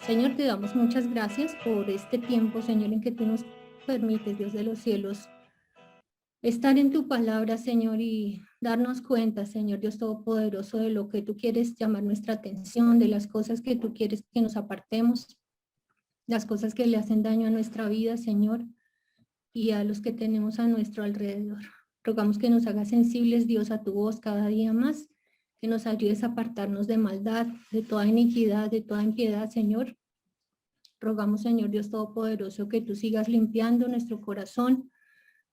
Señor, te damos muchas gracias por este tiempo, Señor, en que tú nos permites, Dios de los cielos, estar en tu palabra, Señor, y darnos cuenta, Señor Dios Todopoderoso, de lo que tú quieres llamar nuestra atención, de las cosas que tú quieres que nos apartemos, las cosas que le hacen daño a nuestra vida, Señor, y a los que tenemos a nuestro alrededor. Rogamos que nos hagas sensibles, Dios, a tu voz cada día más, que nos ayudes a apartarnos de maldad, de toda iniquidad, de toda impiedad, Señor. Rogamos, Señor Dios Todopoderoso, que tú sigas limpiando nuestro corazón,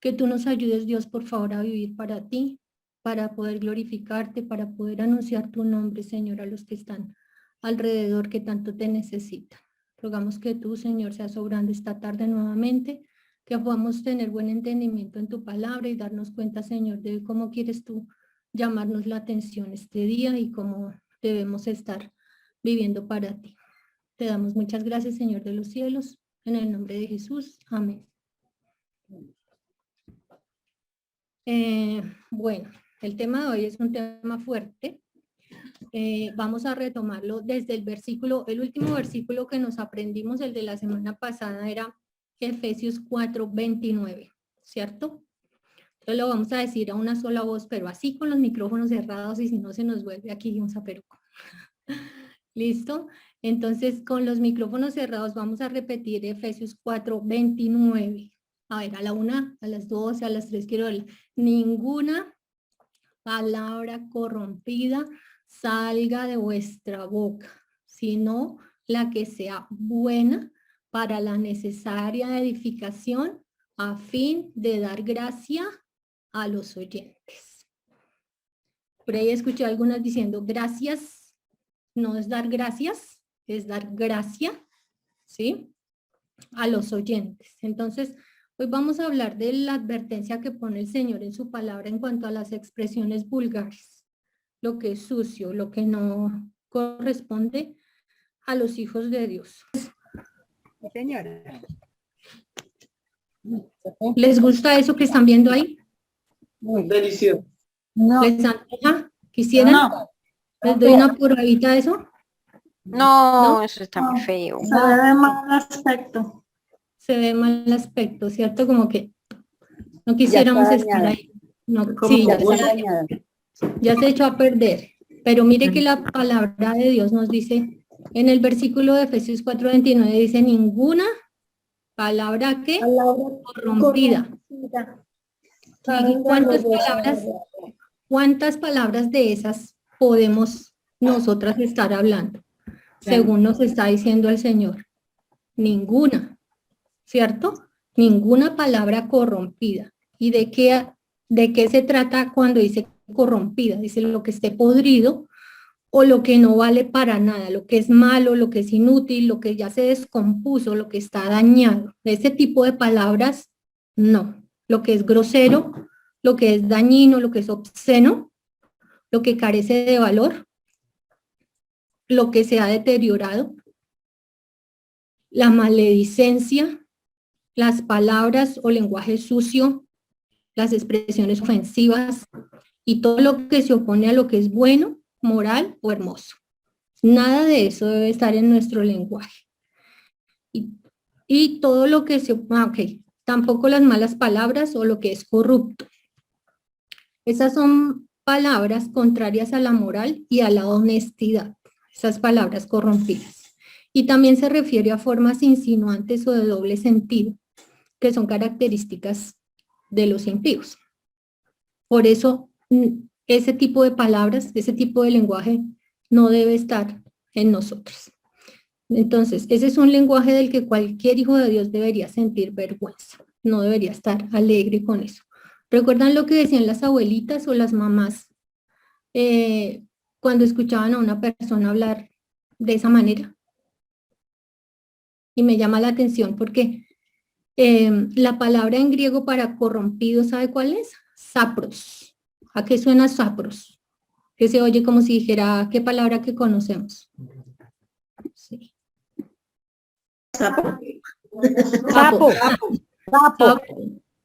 que tú nos ayudes, Dios, por favor, a vivir para ti, para poder glorificarte, para poder anunciar tu nombre, Señor, a los que están alrededor, que tanto te necesitan. Rogamos que tú, Señor, seas obrando esta tarde nuevamente, que podamos tener buen entendimiento en tu palabra y darnos cuenta, Señor, de cómo quieres tú llamarnos la atención este día y cómo debemos estar viviendo para ti. Te damos muchas gracias, Señor de los cielos, en el nombre de Jesús. Amén. Bueno, el tema de hoy es un tema fuerte. Vamos a retomarlo desde el versículo, el último versículo que nos aprendimos, el de la semana pasada, era Efesios 4:29, ¿cierto? Entonces lo vamos a decir a una sola voz, pero así con los micrófonos cerrados y si no se nos vuelve aquí un zaperuco. ¿Listo? Entonces con los micrófonos cerrados vamos a repetir Efesios 4:29. A ver, a la 1, a las 2, a las 3 quiero ver. Ninguna palabra corrompida salga de vuestra boca, sino la que sea buena para la necesaria edificación a fin de dar gracia a los oyentes. Por ahí escuché algunas diciendo gracias, no es dar gracias, es dar gracia, ¿sí? A los oyentes. Entonces, hoy vamos a hablar de la advertencia que pone el Señor en su palabra en cuanto a las expresiones vulgares, lo que es sucio, lo que no corresponde a los hijos de Dios. Señora. ¿Les gusta eso que están viendo ahí? Muy delicioso. No, ¿Les antoja? ¿Quisieran? no, ¿Les doy una probadita de eso? No, ¿No? eso está muy feo. se ve de mal aspecto. Se ve mal aspecto, ¿cierto? Como que no quisiéramos estar ahí. No, sí, ya se echó a perder. Pero mire que la palabra de Dios nos dice, en el versículo de Efesios 4:29 dice, ninguna palabra que corrompida. ¿Y cuántas palabras de esas podemos nosotras estar hablando? Según nos está diciendo el Señor. Ninguna, ¿cierto? Ninguna palabra corrompida. ¿Y de qué se trata cuando dice corrompida? Dice lo que esté podrido o lo que no vale para nada, lo que es malo, lo que es inútil, lo que ya se descompuso, lo que está dañado. Ese tipo de palabras, no. Lo que es grosero, lo que es dañino, lo que es obsceno, lo que carece de valor, lo que se ha deteriorado, la maledicencia, las palabras o lenguaje sucio, las expresiones ofensivas y todo lo que se opone a lo que es bueno, moral o hermoso. Nada de eso debe estar en nuestro lenguaje. Y todo lo que se... tampoco las malas palabras o lo que es corrupto. Esas son palabras contrarias a la moral y a la honestidad, esas palabras corrompidas. Y también se refiere a formas insinuantes o de doble sentido, que son características de los impíos. Por eso, ese tipo de palabras, ese tipo de lenguaje no debe estar en nosotros. Entonces, ese es un lenguaje del que cualquier hijo de Dios debería sentir vergüenza, no debería estar alegre con eso. ¿Recuerdan lo que decían las abuelitas o las mamás cuando escuchaban a una persona hablar de esa manera? Y me llama la atención porque la palabra en griego para corrompido, ¿sabe cuál es? Sapros. ¿A qué suena sapros? Que se oye como si dijera, ¿qué palabra que conocemos? Sí. Sapo. Sapo. Sapo.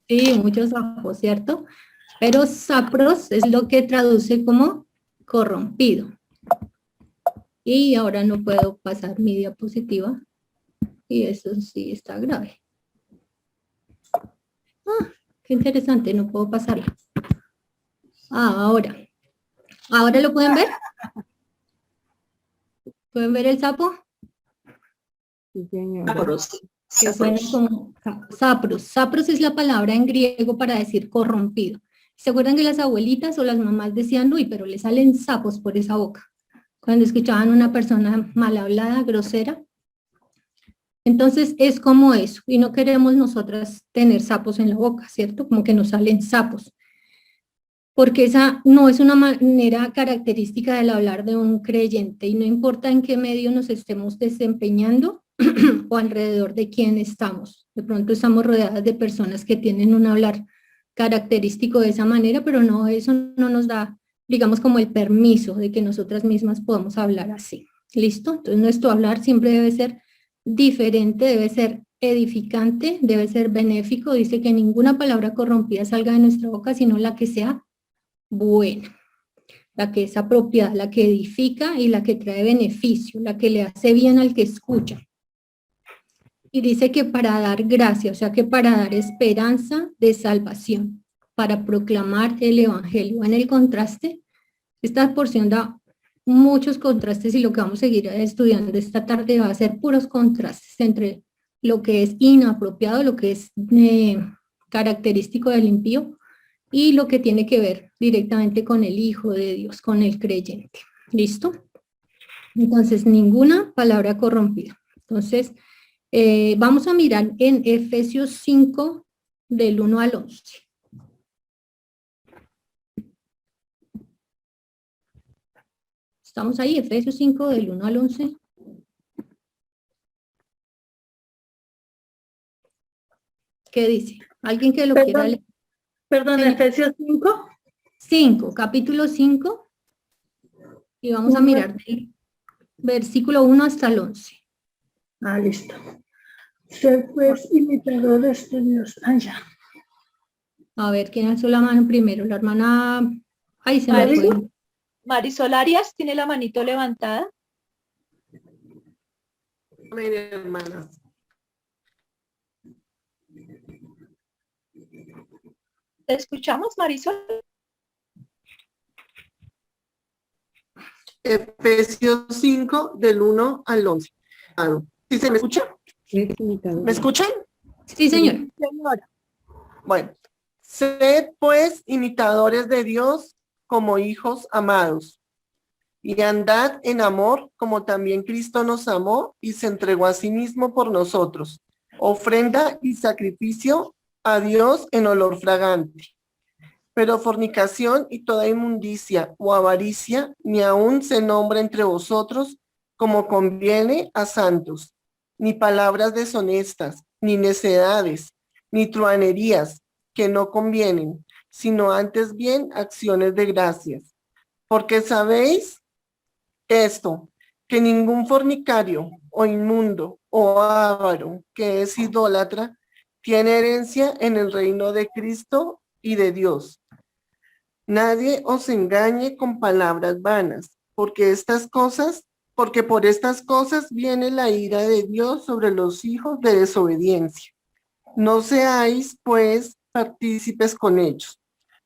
Sí, muchos sapos, ¿cierto? Pero sapros es lo que traduce como corrompido. Y ahora no puedo pasar mi diapositiva. Y eso sí está grave. Ah, qué interesante, no puedo pasarla. Ahora. ¿Ahora lo pueden ver? ¿Pueden ver el sapo? Sí, señora. Que suena como sapros. Sapros es la palabra en griego para decir corrompido. ¿Se acuerdan que las abuelitas o las mamás decían, uy, pero le salen sapos por esa boca? Cuando escuchaban a una persona mal hablada, grosera. Entonces es como eso, y no queremos nosotras tener sapos en la boca, ¿cierto? Como que nos salen sapos. Porque esa no es una manera característica del hablar de un creyente, y no importa en qué medio nos estemos desempeñando o alrededor de quién estamos. De pronto estamos rodeadas de personas que tienen un hablar característico de esa manera, pero no, eso no nos da, digamos, como el permiso de que nosotras mismas podamos hablar así. ¿Listo? Entonces nuestro hablar siempre debe ser diferente, debe ser edificante, debe ser benéfico. Dice que ninguna palabra corrompida salga de nuestra boca, sino la que sea buena, la que es apropiada, la que edifica y la que trae beneficio, la que le hace bien al que escucha. Y dice que para dar gracia, o sea que para dar esperanza de salvación, para proclamar el evangelio. En el contraste, esta porción da muchos contrastes, y lo que vamos a seguir estudiando esta tarde va a ser puros contrastes entre lo que es inapropiado, lo que es característico del impío, y lo que tiene que ver directamente con el Hijo de Dios, con el creyente. ¿Listo? Entonces, ninguna palabra corrompida. Entonces, vamos a mirar en Efesios 5, del 1 al 11. ¿Estamos ahí? Efesios 5, del 1 al 11. ¿Qué dice? ¿Alguien que lo quiera leer? Perdón, Efesios 5. 5, capítulo 5. Y vamos a mirar del versículo 1 hasta el 11. Ah, listo. Ser pues imitadores de Dios. Ah, ya. A ver, ¿quién alzó la mano primero? La hermana... Ahí se me fue. Marisol Arias tiene la manito levantada. Amén, hermanas. ¿Te escuchamos, Marisol? Efesios 5, del 1 al 11. ¿Sí se me escucha? ¿Me escuchan? Sí, señor. Señora. Bueno. Sed pues imitadores de Dios como hijos amados, y andad en amor como también Cristo nos amó y se entregó a sí mismo por nosotros, ofrenda y sacrificio a Dios en olor fragante. Pero fornicación y toda inmundicia o avaricia ni aun se nombra entre vosotros como conviene a santos, ni palabras deshonestas, ni necedades, ni truhanerías, que no convienen, sino antes bien acciones de gracias. Porque sabéis esto, que ningún fornicario o inmundo o avaro que es idólatra tiene herencia en el reino de Cristo y de Dios. Nadie os engañe con palabras vanas, porque por estas cosas viene la ira de Dios sobre los hijos de desobediencia. No seáis, pues, partícipes con ellos,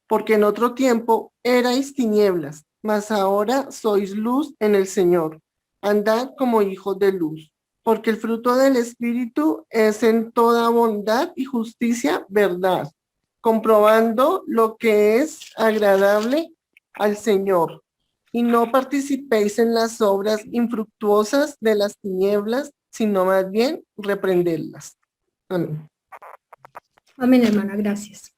porque en otro tiempo erais tinieblas, mas ahora sois luz en el Señor. Andad como hijos de luz, porque el fruto del Espíritu es en toda bondad y justicia, verdad, comprobando lo que es agradable al Señor. Y no participéis en las obras infructuosas de las tinieblas, sino más bien reprenderlas. Amén. Amén, hermana, gracias.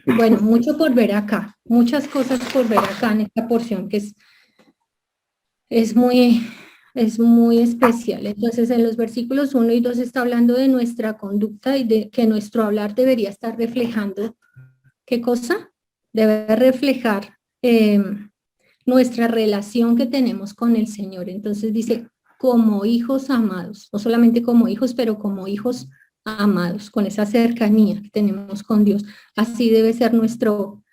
Bueno, mucho por ver acá, muchas cosas por ver acá en esta porción que es muy especial. Entonces, en los versículos 1 y 2 está hablando de nuestra conducta y de que nuestro hablar debería estar reflejando, ¿qué cosa? Debe reflejar nuestra relación que tenemos con el Señor. Entonces dice, como hijos amados, no solamente como hijos, pero como hijos amados, con esa cercanía que tenemos con Dios. Así debe ser nuestro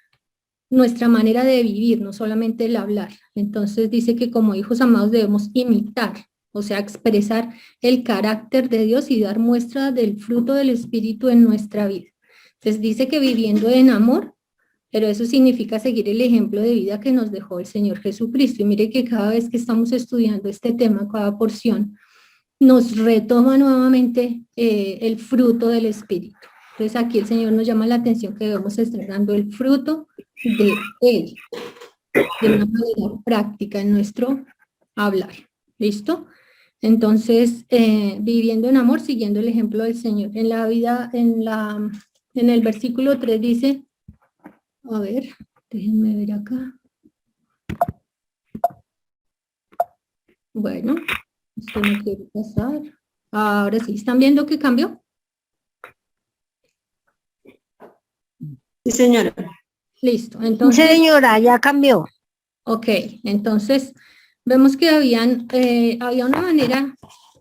nuestra manera de vivir, no solamente el hablar. Entonces dice que como hijos amados debemos imitar, o sea, expresar el carácter de Dios y dar muestra del fruto del Espíritu en nuestra vida. Entonces dice que viviendo en amor, pero eso significa seguir el ejemplo de vida que nos dejó el Señor Jesucristo. Y mire que cada vez que estamos estudiando este tema, cada porción, nos retoma nuevamente el fruto del Espíritu. Entonces aquí el Señor nos llama la atención que debemos estar dando el fruto de Él, de una manera práctica en nuestro hablar. ¿Listo? Entonces, viviendo en amor, siguiendo el ejemplo del Señor. En la vida, en el versículo 3 dice, a ver, déjenme ver acá. Bueno, esto no quiere pasar. Ahora sí, ¿están viendo que cambió? Sí, señora. Listo, entonces... Señora, ya cambió. Ok, entonces vemos que había una manera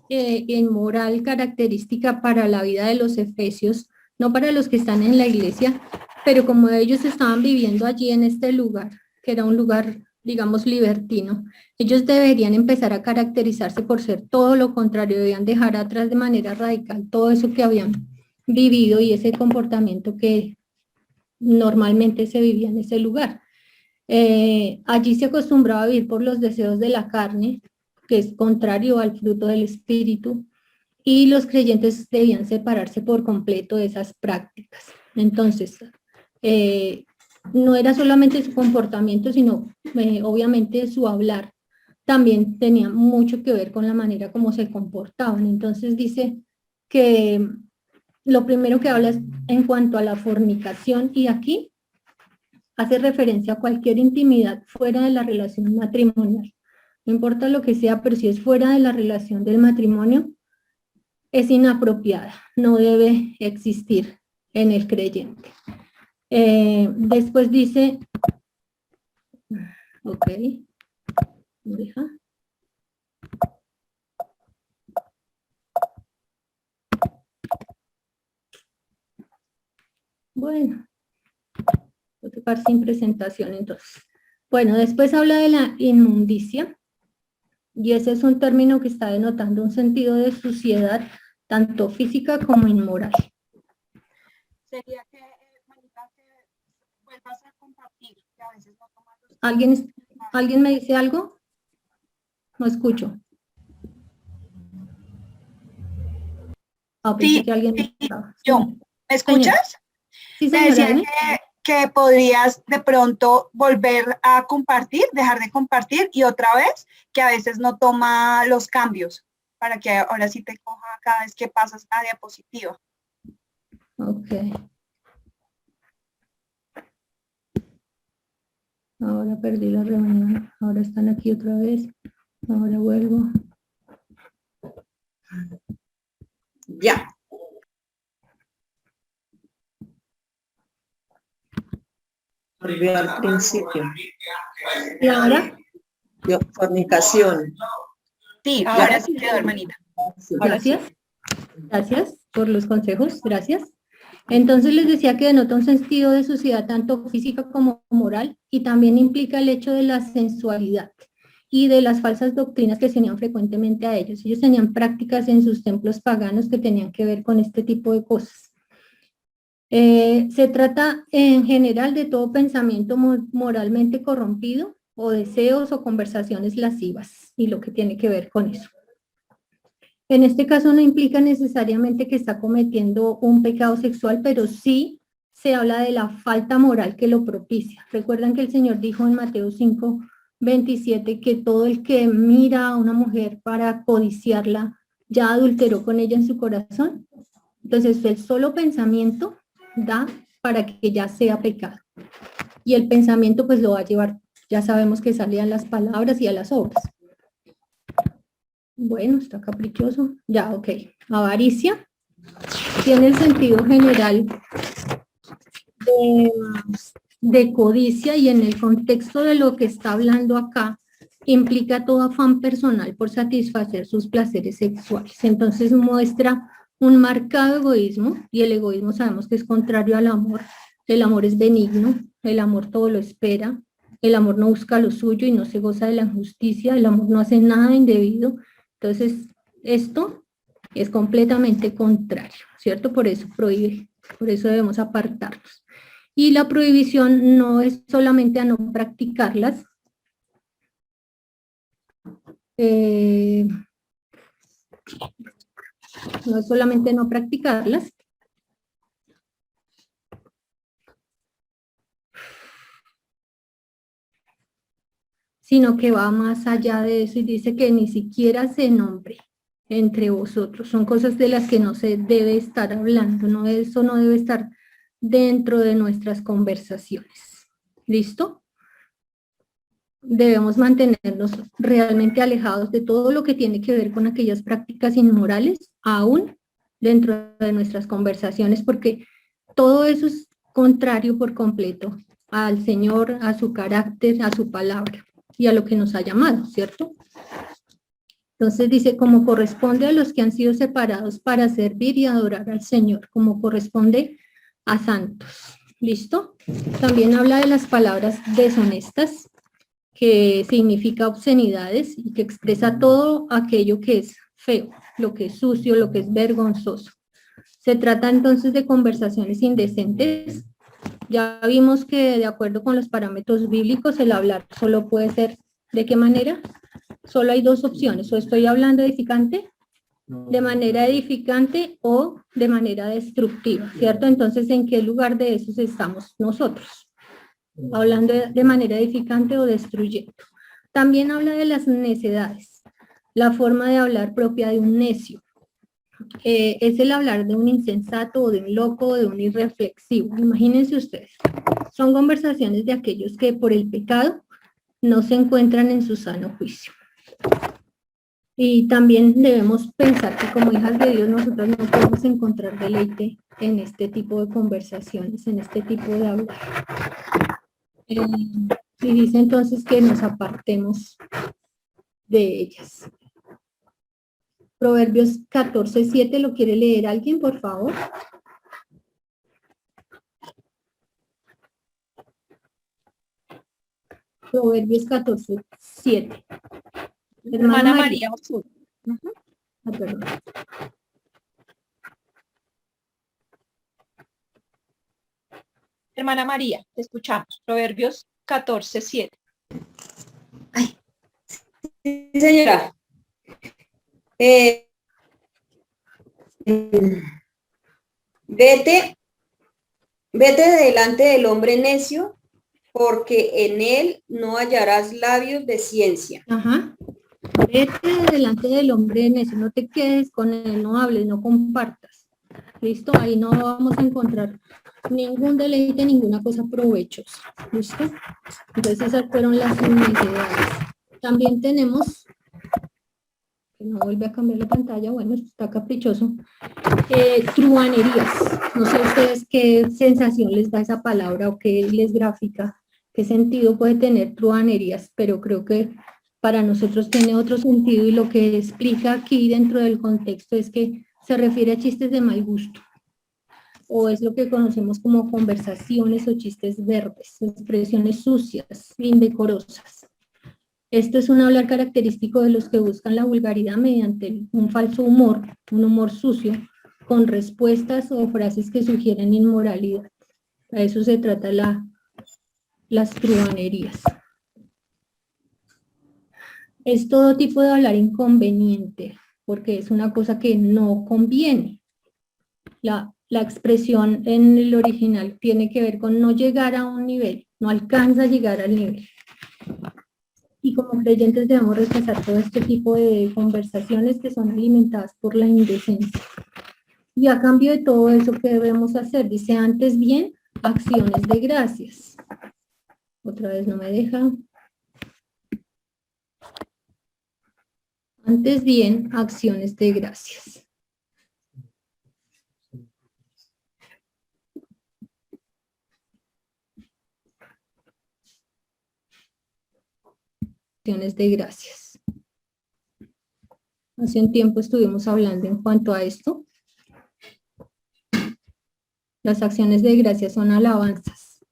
inmoral característica para la vida de los efesios, no para los que están en la iglesia, pero como ellos estaban viviendo allí en este lugar, que era un lugar, digamos, libertino, ellos deberían empezar a caracterizarse por ser todo lo contrario, debían dejar atrás de manera radical todo eso que habían vivido y ese comportamiento que normalmente se vivía en ese lugar. Allí se acostumbraba a vivir por los deseos de la carne, que es contrario al fruto del Espíritu, y los creyentes debían separarse por completo de esas prácticas. Entonces, no era solamente su comportamiento, sino obviamente su hablar también tenía mucho que ver con la manera como se comportaban. Entonces dice que lo primero que habla es en cuanto a la fornicación, y aquí hace referencia a cualquier intimidad fuera de la relación matrimonial. No importa lo que sea, pero si es fuera de la relación del matrimonio, es inapropiada, no debe existir en el creyente. Después dice, ok, deja. Bueno, voy a tocar sin presentación entonces. Bueno, después habla de la inmundicia, y ese es un término que está denotando un sentido de suciedad, tanto física como inmoral. Sería que, Manita, que vuelvas a compartir, que a veces no tomas los... ¿Alguien me dice algo? No escucho. Pensé Sí, que alguien me sí, estaba. yo. ¿Me escuchas? Sí, Te señora. decía Dime. que podrías de pronto volver a compartir, dejar de compartir y otra vez que a veces no toma los cambios para que ahora sí te coja cada vez que pasas a diapositiva. Ok. Ahora perdí la reunión. Ahora están aquí otra vez. Ahora vuelvo. Ya. Volvió al principio. ¿Y ahora? Fornicación. Sí, ahora sí quedó, hermanita. Gracias. Gracias por los consejos. Gracias. Entonces les decía que denota un sentido de suciedad tanto física como moral, y también implica el hecho de la sensualidad y de las falsas doctrinas que se unían frecuentemente a ellos. Ellos tenían prácticas en sus templos paganos que tenían que ver con este tipo de cosas. Se trata en general de todo pensamiento moralmente corrompido o deseos o conversaciones lascivas y lo que tiene que ver con eso. En este caso no implica necesariamente que está cometiendo un pecado sexual, pero sí se habla de la falta moral que lo propicia. Recuerdan que el Señor dijo en Mateo 5:27 que todo el que mira a una mujer para codiciarla ya adulteró con ella en su corazón. Entonces el solo pensamiento da para que ya sea pecado. Y el pensamiento pues lo va a llevar, ya sabemos que sale a las palabras y a las obras. Bueno, está caprichoso. Ya, ok. Avaricia tiene el sentido general de codicia, y en el contexto de lo que está hablando acá, implica todo afán personal por satisfacer sus placeres sexuales. Entonces muestra un marcado egoísmo, y el egoísmo sabemos que es contrario al amor. El amor es benigno, el amor todo lo espera, el amor no busca lo suyo y no se goza de la injusticia, el amor no hace nada indebido. Entonces, esto es completamente contrario, ¿cierto? Por eso prohíbe, por eso debemos apartarnos. Y la prohibición no es solamente a no practicarlas, no es solamente no practicarlas, sino que va más allá de eso y dice que ni siquiera se nombre entre vosotros. Son cosas de las que no se debe estar hablando, no, eso no debe estar dentro de nuestras conversaciones. ¿Listo? Debemos mantenernos realmente alejados de todo lo que tiene que ver con aquellas prácticas inmorales, aún dentro de nuestras conversaciones, porque todo eso es contrario por completo al Señor, a su carácter, a su palabra y a lo que nos ha llamado, ¿cierto? Entonces dice, como corresponde a los que han sido separados para servir y adorar al Señor, como corresponde a santos. ¿Listo? También habla de las palabras deshonestas, que significa obscenidades y que expresa todo aquello que es feo, lo que es sucio, lo que es vergonzoso. Se trata entonces de conversaciones indecentes. Ya vimos que de acuerdo con los parámetros bíblicos el hablar solo puede ser, ¿de qué manera? Solo hay dos opciones, o estoy hablando edificante, de manera edificante o de manera destructiva, ¿cierto? Entonces, ¿en qué lugar de esos estamos nosotros? Hablando de manera edificante o destruyendo. También habla de las necedades, la forma de hablar propia de un necio. Es el hablar de un insensato o de un loco o de un irreflexivo. Imagínense ustedes, son conversaciones de aquellos que por el pecado no se encuentran en su sano juicio. Y también debemos pensar que como hijas de Dios nosotros no podemos encontrar deleite en este tipo de conversaciones, en este tipo de hablar. Y dice entonces que nos apartemos de ellas. Proverbios 14:7, ¿lo quiere leer alguien, por favor? Proverbios 14:7. Hermana María. Ah, perdón. Hermana María, te escuchamos. Proverbios 14:7. Sí, señora. Vete delante del hombre necio, porque en él no hallarás labios de ciencia. Ajá. Vete delante del hombre necio, no te quedes con él, no hables, no compartas. ¿Listo? Ahí no vamos a encontrar ningún deleite, ninguna cosa provechosa. ¿Listo? Entonces esas fueron las necesidades. También tenemos, que no vuelve a cambiar la pantalla, bueno, está caprichoso, truhanerías. No sé ustedes qué sensación les da esa palabra o qué les grafica, qué sentido puede tener truhanerías, pero creo que para nosotros tiene otro sentido y lo que explica aquí dentro del contexto es que se refiere a chistes de mal gusto o es lo que conocemos como conversaciones o chistes verdes, expresiones sucias, indecorosas. Esto es un hablar característico de los que buscan la vulgaridad mediante un falso humor, un humor sucio, con respuestas o frases que sugieren inmoralidad. A eso se trata las truhanerías. Es todo tipo de hablar inconveniente, porque es una cosa que no conviene. La expresión en el original tiene que ver con no llegar a un nivel, no alcanza a llegar al nivel. Y como creyentes debemos rechazar todo este tipo de conversaciones que son alimentadas por la indecencia. Y a cambio de todo eso, ¿qué debemos hacer? Dice, antes bien, acciones de gracias. Otra vez no me deja. Antes bien, acciones de gracias. De gracias. Hace un tiempo estuvimos hablando en cuanto a esto. Las acciones de gracias son alabanzas.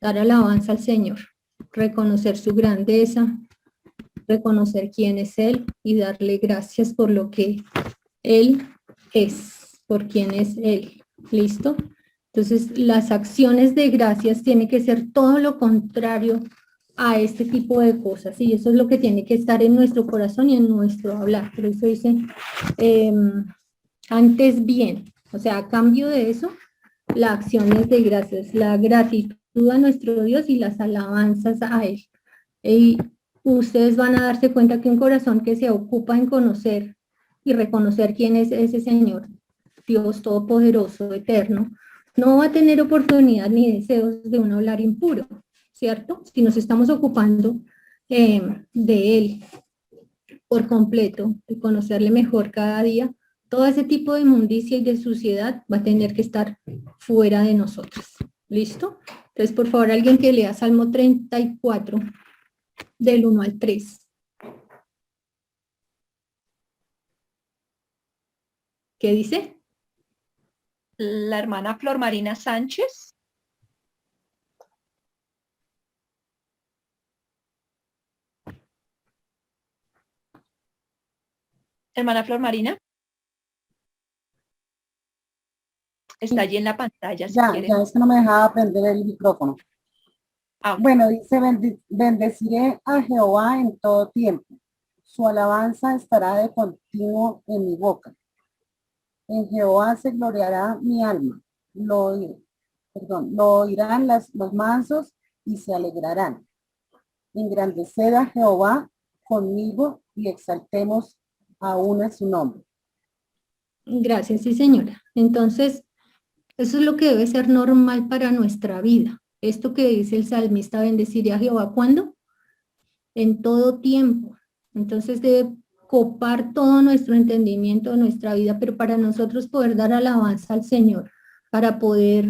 Dar alabanza al Señor, reconocer su grandeza, reconocer quién es Él y darle gracias por lo que Él es, por quién es Él. ¿Listo? Entonces, las acciones de gracias tienen que ser todo lo contrario a este tipo de cosas, y eso es lo que tiene que estar en nuestro corazón y en nuestro hablar. Por eso dice, antes bien, o sea, a cambio de eso, la acción es de gracias, la gratitud a nuestro Dios y las alabanzas a Él. Y ustedes van a darse cuenta que un corazón que se ocupa en conocer y reconocer quién es ese Señor, Dios Todopoderoso, Eterno, no va a tener oportunidad ni deseos de un hablar impuro, ¿cierto? Si nos estamos ocupando de Él por completo, de conocerle mejor cada día, todo ese tipo de inmundicia y de suciedad va a tener que estar fuera de nosotros. ¿Listo? Entonces, por favor, alguien que lea Salmo 34, del 1 al 3. ¿Qué dice? La hermana Flor Marina Sánchez. Hermana Flor Marina. Está allí en la pantalla. Si quiere. Ya, es que no me dejaba prender el micrófono. Ah, ok. Bueno, dice, bendeciré a Jehová en todo tiempo. Su alabanza estará de continuo en mi boca. En Jehová se gloriará mi alma. Lo oirán los mansos y se alegrarán. Engrandecer a Jehová conmigo y exaltemos aún a su nombre. Gracias, sí, señora. Entonces, eso es lo que debe ser normal para nuestra vida. Esto que dice el salmista, bendeciré a Jehová, ¿cuándo? En todo tiempo. Entonces debe copar todo nuestro entendimiento de nuestra vida, pero para nosotros poder dar alabanza al Señor, para poder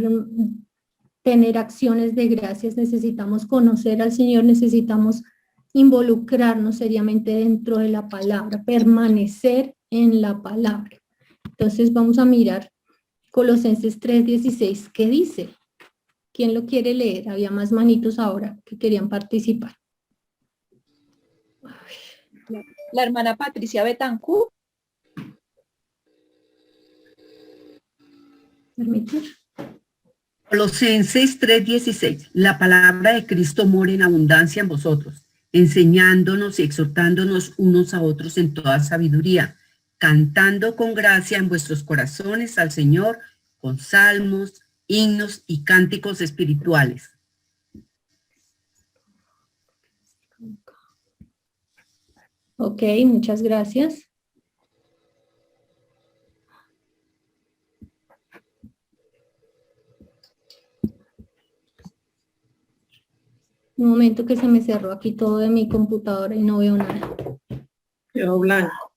tener acciones de gracias, necesitamos conocer al Señor, necesitamos involucrarnos seriamente dentro de la palabra, permanecer en la palabra. Entonces vamos a mirar Colosenses 3:16, ¿qué dice? ¿Quién lo quiere leer? Había más manitos ahora que querían participar. La hermana Patricia Betancourt. ¿Permitir? Colosenses 3:16. La palabra de Cristo mora en abundancia en vosotros, enseñándonos y exhortándonos unos a otros en toda sabiduría, cantando con gracia en vuestros corazones al Señor con salmos, himnos y cánticos espirituales. Ok, muchas gracias. Un momento que se me cerró aquí todo de mi computadora y no veo nada. Quedó blanco.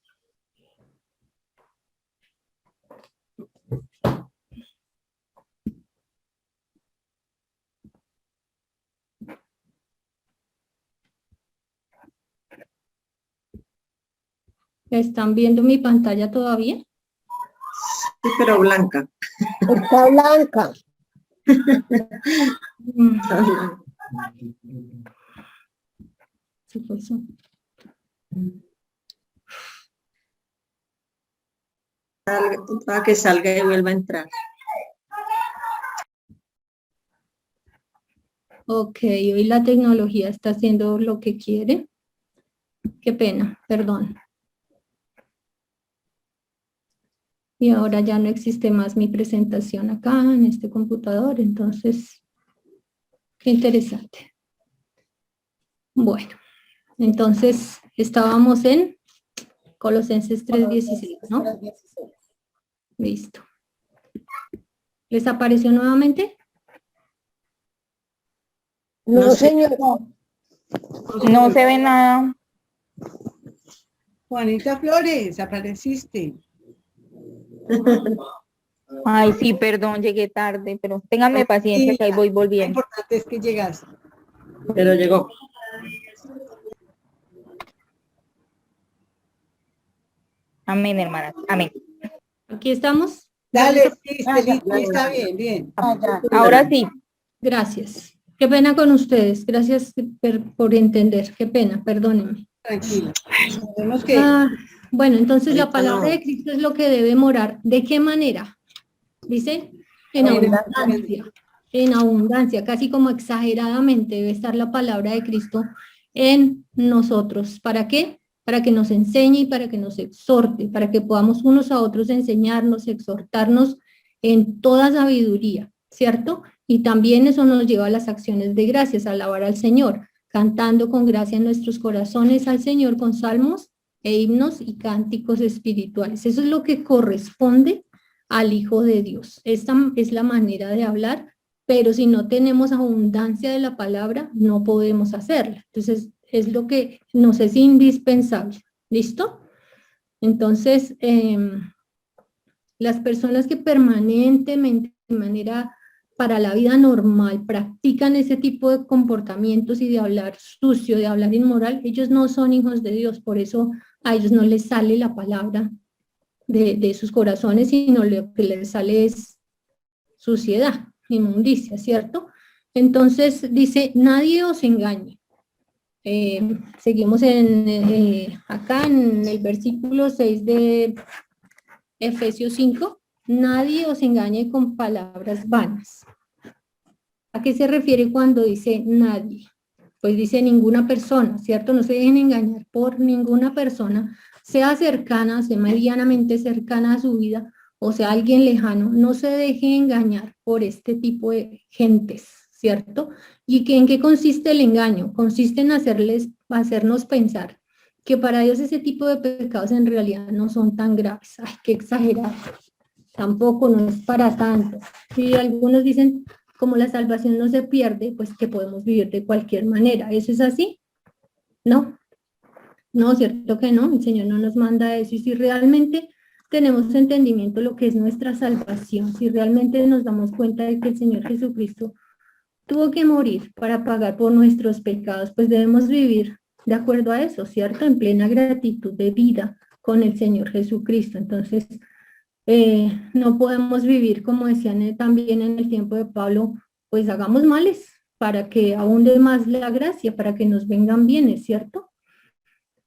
¿Están viendo mi pantalla todavía? Sí, pero blanca. Está blanca. Sí, pues, sí. Para que salga y vuelva a entrar. Ok, hoy la tecnología está haciendo lo que quiere. Qué pena, perdón. Y ahora ya no existe más mi presentación acá en este computador, entonces, qué interesante. Bueno, entonces estábamos en Colosenses 3:16, ¿no? 3:16. Listo. ¿Les apareció nuevamente? No, señor. No se ve nada. Juanita Flores, apareciste. Ay, sí, perdón, llegué tarde, pero ténganme paciencia que ahí voy Lo volviendo. importante es que llegaste. Pero llegó. Amén, hermanas. Amén. Aquí estamos. Dale, sí, Estelita, está bien, bien. Ahora sí. Gracias. Qué pena con ustedes. Gracias por entender. Qué pena, perdónenme. Tranquilo. Sabemos que Bueno, entonces la Ahorita palabra no. de Cristo es lo que debe morar. ¿De qué manera? Dice, en abundancia. En abundancia, casi como exageradamente debe estar la palabra de Cristo en nosotros. ¿Para qué? Para que nos enseñe y para que nos exhorte, para que podamos unos a otros enseñarnos, exhortarnos en toda sabiduría, ¿cierto? Y también eso nos lleva a las acciones de gracias, a alabar al Señor, cantando con gracia en nuestros corazones al Señor con salmos e himnos y cánticos espirituales. Eso es lo que corresponde al Hijo de Dios. Esta es la manera de hablar, pero si no tenemos abundancia de la palabra, no podemos hacerla. Entonces, es lo que nos es indispensable. ¿Listo? Entonces, las personas que permanentemente, de manera para la vida normal, practican ese tipo de comportamientos y de hablar sucio, de hablar inmoral, ellos no son hijos de Dios, por eso a ellos no les sale la palabra de sus corazones, sino lo que les sale es suciedad, inmundicia, ¿cierto? Entonces dice, nadie os engañe. Seguimos acá en el versículo 6 de Efesios 5, nadie os engañe con palabras vanas. ¿A qué se refiere cuando dice nadie? Pues dice ninguna persona, ¿cierto? No se dejen engañar por ninguna persona, sea cercana, sea medianamente cercana a su vida, o sea alguien lejano, no se deje engañar por este tipo de gentes, ¿cierto? ¿Y en qué consiste el engaño? Consiste en hacernos pensar que para Dios ese tipo de pecados en realidad no son tan graves. Ay, qué exagerado. Tampoco, no es para tanto. Y algunos dicen, como la salvación no se pierde, pues que podemos vivir de cualquier manera. ¿Eso es así? No. No, cierto que no. El Señor no nos manda eso. Y si realmente tenemos entendimiento de lo que es nuestra salvación, si realmente nos damos cuenta de que el Señor Jesucristo tuvo que morir para pagar por nuestros pecados, pues debemos vivir de acuerdo a eso, ¿cierto? En plena gratitud de vida con el Señor Jesucristo. Entonces, no podemos vivir, como decían también en el tiempo de Pablo, pues hagamos males para que abunde más la gracia, para que nos vengan bienes, ¿cierto?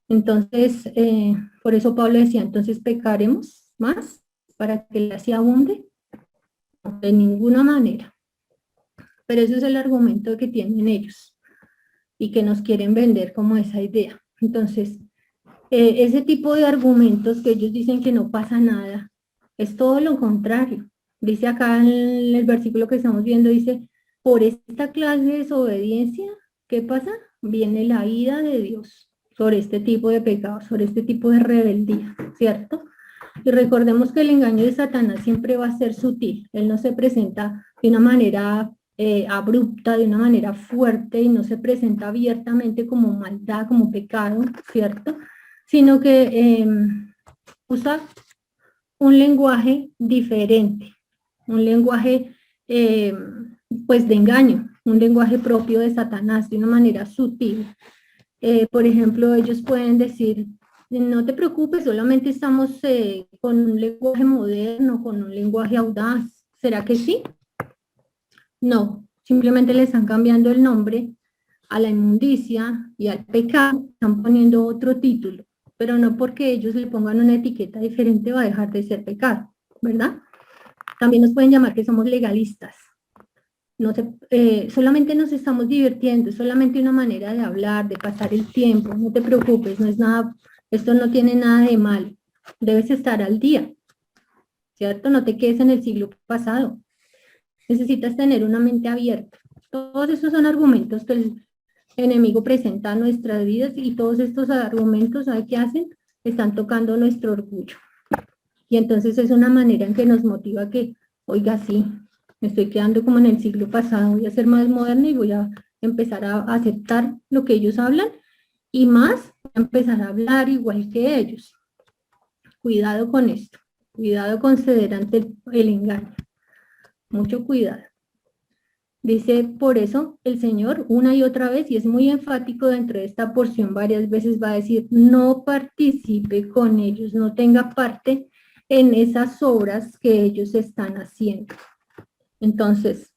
Entonces, por eso Pablo decía, entonces pecaremos más para que la gracia abunde. No, de ninguna manera. Pero ese es el argumento que tienen ellos y que nos quieren vender como esa idea. Entonces, ese tipo de argumentos que ellos dicen que no pasa nada, es todo lo contrario. Dice acá en el versículo que estamos viendo, dice, por esta clase de desobediencia, ¿qué pasa? Viene la ira de Dios sobre este tipo de pecados, sobre este tipo de rebeldía, ¿cierto? Y recordemos que el engaño de Satanás siempre va a ser sutil. Él no se presenta de una manera abrupta, de una manera fuerte, y no se presenta abiertamente como maldad, como pecado, ¿cierto? Sino que usa un lenguaje diferente, un lenguaje pues de engaño, un lenguaje propio de Satanás, de una manera sutil. Por ejemplo, ellos pueden decir, no te preocupes, solamente estamos con un lenguaje moderno, con un lenguaje audaz. ¿Será que sí? No, simplemente le están cambiando el nombre a la inmundicia y al pecado, están poniendo otro título, pero no porque ellos le pongan una etiqueta diferente va a dejar de ser pecado, ¿verdad? También nos pueden llamar que somos legalistas. No solamente nos estamos divirtiendo, es solamente una manera de hablar, de pasar el tiempo, no te preocupes, no es nada, esto no tiene nada de mal, debes estar al día, ¿cierto? No te quedes en el siglo pasado, necesitas tener una mente abierta. Todos esos son argumentos que el enemigo presenta a nuestras vidas y todos estos argumentos, ¿sabe qué hacen? Están tocando nuestro orgullo. Y entonces es una manera en que nos motiva que, oiga, sí, me estoy quedando como en el siglo pasado, voy a ser más moderna y voy a empezar a aceptar lo que ellos hablan y más, voy a empezar a hablar igual que ellos. Cuidado con esto, cuidado con ceder ante el engaño, mucho cuidado. Dice, por eso el Señor una y otra vez, y es muy enfático dentro de esta porción, varias veces va a decir, no participe con ellos, no tenga parte en esas obras que ellos están haciendo. Entonces,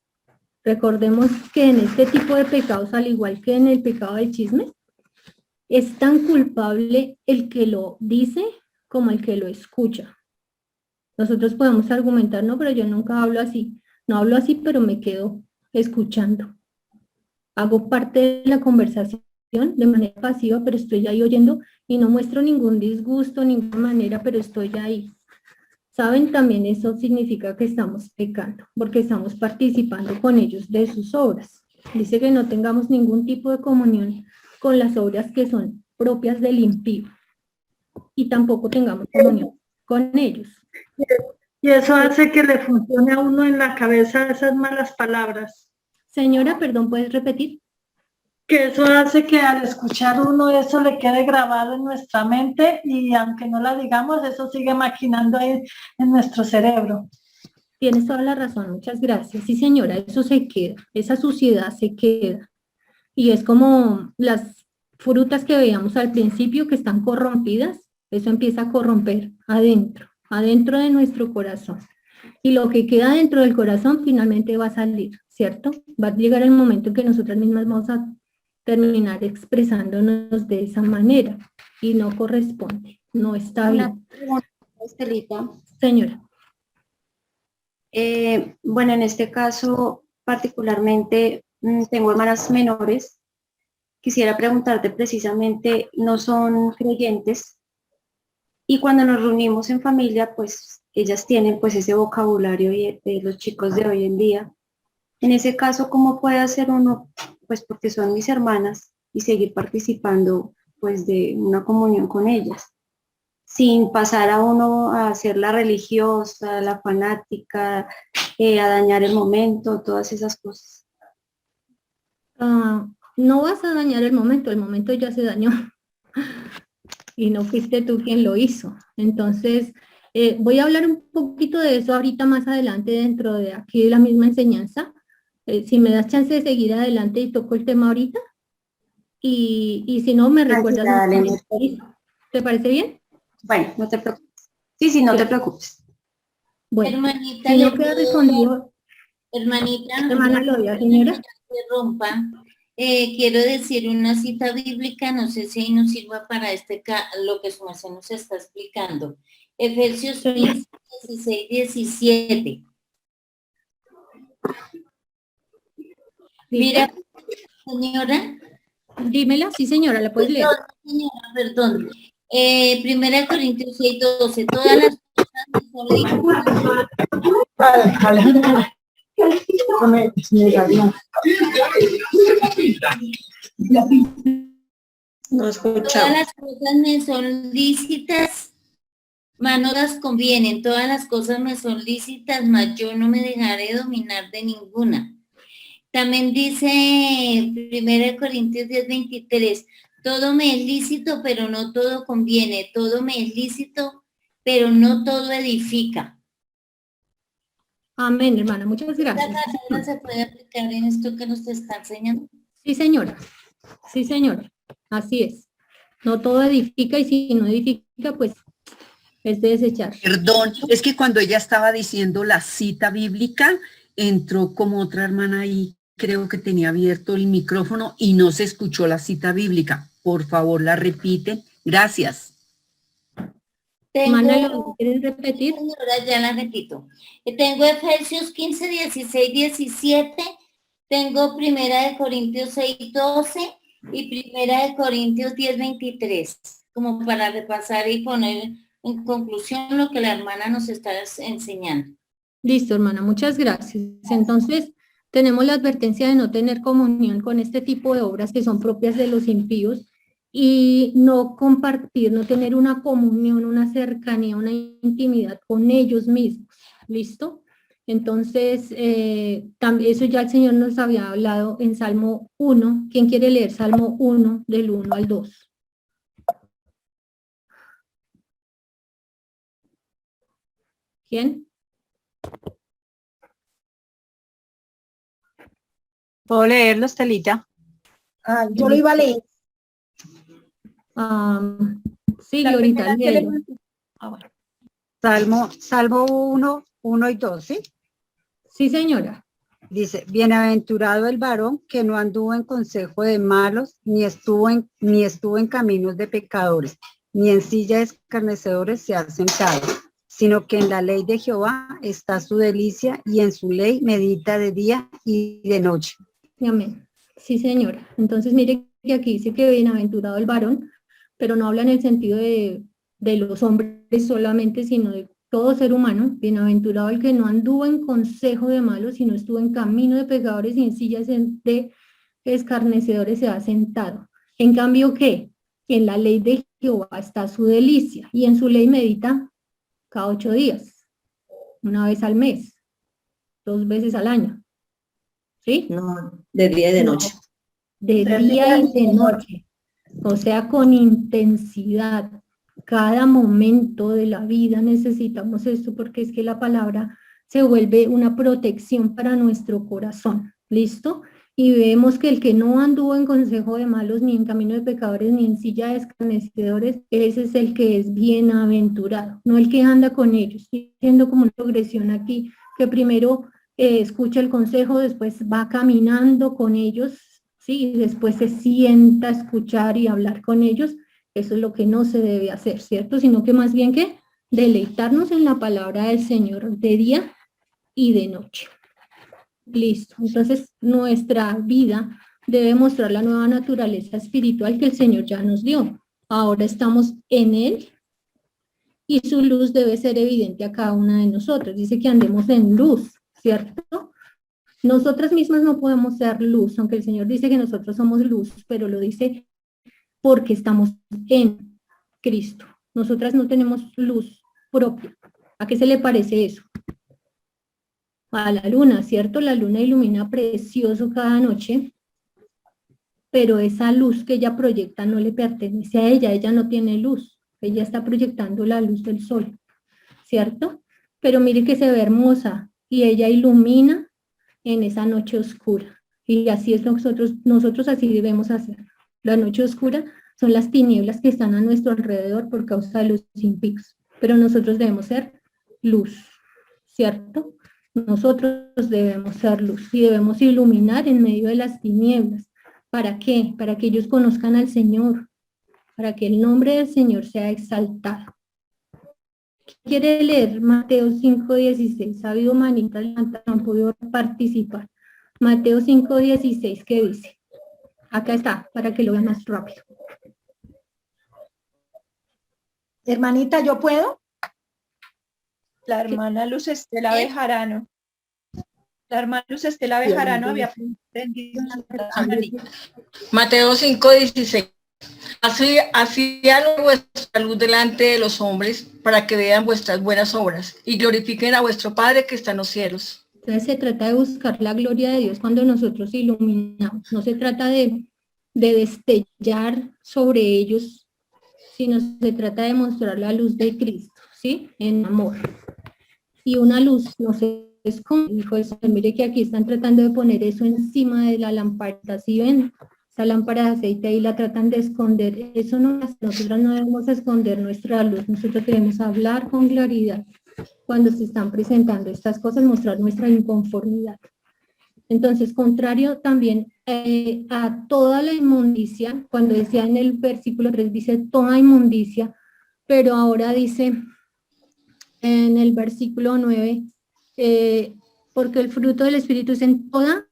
recordemos que en este tipo de pecados, al igual que en el pecado del chisme, es tan culpable el que lo dice como el que lo escucha. Nosotros podemos argumentar, no, pero yo nunca hablo así. No hablo así, pero me quedo escuchando. Hago parte de la conversación de manera pasiva, pero estoy ahí oyendo y no muestro ningún disgusto, ninguna manera, pero estoy ahí. ¿Saben? También eso significa que estamos pecando, porque estamos participando con ellos de sus obras. Dice que no tengamos ningún tipo de comunión con las obras que son propias del impío, y tampoco tengamos comunión con ellos. Y eso hace que le funcione a uno en la cabeza esas malas palabras. Señora, perdón, ¿puedes repetir? Que eso hace que al escuchar uno eso le quede grabado en nuestra mente y aunque no la digamos, eso sigue maquinando ahí en nuestro cerebro. Tienes toda la razón, muchas gracias. Sí, señora, eso se queda, esa suciedad se queda. Y es como las frutas que veíamos al principio que están corrompidas, eso empieza a corromper adentro de nuestro corazón. Y lo que queda dentro del corazón finalmente va a salir, ¿cierto? Va a llegar el momento en que nosotras mismas vamos a terminar expresándonos de esa manera y no corresponde, no está bien. Estelita. Señora. Bueno, en este caso particularmente tengo hermanas menores. Quisiera preguntarte precisamente, no son creyentes y cuando nos reunimos en familia, pues ellas tienen pues ese vocabulario de los chicos de hoy en día. En ese caso, ¿cómo puede hacer uno? Pues porque son mis hermanas y seguir participando pues de una comunión con ellas, sin pasar a uno a hacer la religiosa, la fanática, a dañar el momento, todas esas cosas. No vas a dañar el momento ya se dañó y no fuiste tú quien lo hizo. Entonces, voy a hablar un poquito de eso ahorita más adelante dentro de aquí de la misma enseñanza. Si me das chance de seguir adelante y toco el tema ahorita, y si no, me recuerdas. Dale, ¿Te parece bien? Bueno, no te preocupes. Sí, no te preocupes. Bueno, hermanita, si no queda respondido. Hermana Gloria, señora. Quiero decir una cita bíblica, no sé si ahí nos sirva para lo que su merced nos está explicando. Efesios 15, 16, 17. Mira, señora. Dímela, sí señora, ¿la puedes leer? Señora, perdón. Primera Corintios 6, 12. Todas las cosas me son No escuchamos. Todas las cosas me son lícitas, mas no las convienen. Todas las cosas me son lícitas, mas yo no me dejaré dominar de ninguna. También dice 1 Corintios 10, 23, todo me es lícito, pero no todo conviene. Todo me es lícito, pero no todo edifica. Amén, hermana, muchas gracias. ¿Esta palabra se puede aplicar en esto que nos está enseñando? Sí, señora. Sí, señora. Así es. No todo edifica y si no edifica, pues es de desechar. Perdón, es que cuando ella estaba diciendo la cita bíblica, entró como otra hermana ahí, creo que tenía abierto el micrófono y no se escuchó la cita bíblica. Por favor, la repite. Gracias. Mándalo, ¿quieres repetir? Señora, ya la repito. Tengo Efesios 15, 16, 17. Tengo 1 Corintios 6, 12 y 1 Corintios 10, 23. Como para repasar y poner en conclusión lo que la hermana nos está enseñando. Listo, hermana, muchas gracias. Entonces, tenemos la advertencia de no tener comunión con este tipo de obras que son propias de los impíos y no compartir, no tener una comunión, una cercanía, una intimidad con ellos mismos. ¿Listo? Entonces, eso ya el Señor nos había hablado en Salmo 1. ¿Quién quiere leer Salmo 1 del 1 al 2? ¿Quién? ¿Puedo leerlo, Estelita? Yo lo iba a leer. Sí, ahorita léelo. Bueno. Salmo 1 y 2, ¿sí? Sí, señora. Dice, bienaventurado el varón que no anduvo en consejo de malos, ni estuvo en caminos de pecadores, ni en silla de escarnecedores se ha sentado, sino que en la ley de Jehová está su delicia, y en su ley medita de día y de noche. Amén. Sí, señora. Entonces, mire que aquí dice que bienaventurado el varón, pero no habla en el sentido de los hombres solamente, sino de todo ser humano. Bienaventurado el que no anduvo en consejo de malos, sino estuvo en camino de pecadores, y en sillas de escarnecedores se ha sentado. En cambio, ¿qué? En la ley de Jehová está su delicia, y en su ley medita cada 8 días, una vez al mes, 2 veces al año. ¿Sí? No, de día y de noche. De día y de noche. O sea, con intensidad. Cada momento de la vida necesitamos esto, porque es que la palabra se vuelve una protección para nuestro corazón. ¿Listo? Y vemos que el que no anduvo en consejo de malos, ni en camino de pecadores, ni en silla de escarnecedores, ese es el que es bienaventurado, no el que anda con ellos. Estoy haciendo como una progresión aquí, que primero escucha el consejo, después va caminando con ellos, ¿sí? Y después se sienta a escuchar y hablar con ellos. Eso es lo que no se debe hacer, ¿cierto? Sino que más bien que deleitarnos en la palabra del Señor de día y de noche. Listo. Entonces, nuestra vida debe mostrar la nueva naturaleza espiritual que el Señor ya nos dio. Ahora estamos en Él y su luz debe ser evidente a cada una de nosotros. Dice que andemos en luz, ¿cierto? Nosotras mismas no podemos ser luz, aunque el Señor dice que nosotros somos luz, pero lo dice porque estamos en Cristo. Nosotras no tenemos luz propia. ¿A qué se le parece eso? A la luna, ¿cierto? La luna ilumina precioso cada noche, pero esa luz que ella proyecta no le pertenece a ella no tiene luz, ella está proyectando la luz del sol, ¿cierto? Pero mire que se ve hermosa y ella ilumina en esa noche oscura, y así es nosotros así debemos hacer. La noche oscura son las tinieblas que están a nuestro alrededor por causa de los impíos, pero nosotros debemos ser luz, ¿cierto? Nosotros debemos ser luz y debemos iluminar en medio de las tinieblas. ¿Para qué? Para que ellos conozcan al Señor, para que el nombre del Señor sea exaltado. ¿Quiere leer Mateo 5:16? Ha habido manitas levantadas, no han podido participar. Mateo 5:16, ¿qué dice? Acá está, para que lo vean más rápido. Hermanita, ¿yo puedo? La hermana Luz Estela Bejarano. La hermana Luz Estela Bejarano había prendido la manita. Mateo 5:16. Así hagan vuestra luz delante de los hombres, para que vean vuestras buenas obras y glorifiquen a vuestro Padre que está en los cielos. Entonces se trata de buscar la gloria de Dios cuando nosotros iluminamos. No se trata de destellar sobre ellos, sino se trata de mostrar la luz de Cristo, ¿sí? En amor. Y una luz no se esconde, dijo el Señor. Mire que aquí están tratando de poner eso encima de la lamparita, ¿sí ven? Esa lámpara de aceite ahí la tratan de esconder. Eso no, nosotros no debemos esconder nuestra luz, nosotros debemos hablar con claridad. Cuando se están presentando estas cosas, mostrar nuestra inconformidad. Entonces, contrario también a toda la inmundicia, cuando decía en el versículo 3, dice toda inmundicia, pero ahora dice en el versículo 9, porque el fruto del Espíritu es en toda